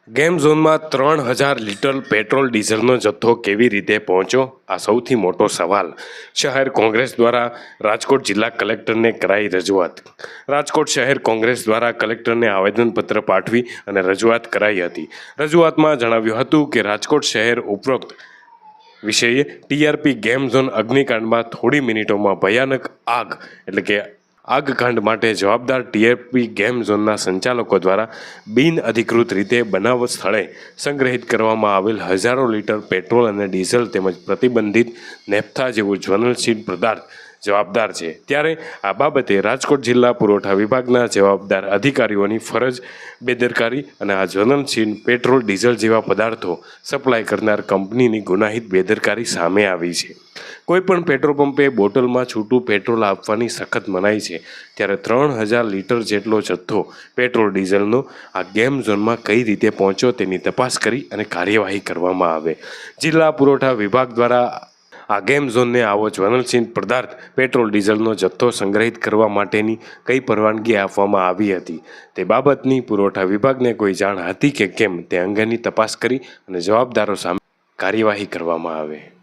Game ઝોનમાં 3000 litre petrol ડીઝલનો જથ્થો કેવી રીતે પહોંચ્યો? આ સૌથી મોટો સવાલ. શહેર કોંગ્રેસ દ્વારા રાજકોટ જિલ્લા કલેક્ટરને કરાઈ રજૂઆત. રાજકોટ શહેર કોંગ્રેસ દ્વારા કલેક્ટરને આવેદનપત્ર પાઠવી અને રજૂઆત કરાઈ હતી. રજૂઆતમાં જણાવ્યું હતું કે રાજકોટ શહેર ઉપરોક્ત વિષયે ટીઆરપી ગેમ ઝોન અગ્નિકાંડમાં થોડી મિનિટોમાં ભયાનક આગકાંડ માટે જવાબદાર ટીઆરપી ગેમ ઝોનના સંચાલકો દ્વારા બિનઅધિકૃત રીતે બનાવ સ્થળે સંગ્રહિત કરવામાં આવેલ હજારો લીટર પેટ્રોલ અને ડીઝલ તેમજ પ્રતિબંધિત નેફ્થા જેવું જ્વલનશીલ પદાર્થ જવાબદાર છે. ત્યારે આ બાબતે રાજકોટ જિલ્લા પુરવઠા વિભાગના જવાબદાર અધિકારીઓની ફરજ બેદરકારી અને આ જ્વલનશીલ પેટ્રોલ ડીઝલ જેવા પદાર્થો સપ્લાય કરનાર કંપનીની ગુનાહિત બેદરકારી સામે આવી છે. કોઈપણ પેટ્રોલ પંપે બોટલમાં છૂટું પેટ્રોલ આપવાની સખત મનાઈ છે. ત્યારે 3000 લીટર જેટલો જથ્થો પેટ્રોલ ડીઝલનો આ ગેમ ઝોનમાં કઈ રીતે પહોંચ્યો તેની તપાસ કરી અને કાર્યવાહી કરવામાં આવે. જિલ્લા પુરવઠા વિભાગ દ્વારા આ ગેમ ઝોનને આવો જ્વલનશીલ પદાર્થ પેટ્રોલ ડીઝલનો જથ્થો સંગ્રહિત કરવા માટેની કઈ પરવાનગી આપવામાં આવી હતી તે બાબતની પુરવઠા વિભાગને કોઈ જાણ હતી કે કેમ તે અંગેની તપાસ કરી અને જવાબદારો સામે કાર્યવાહી કરવામાં આવે.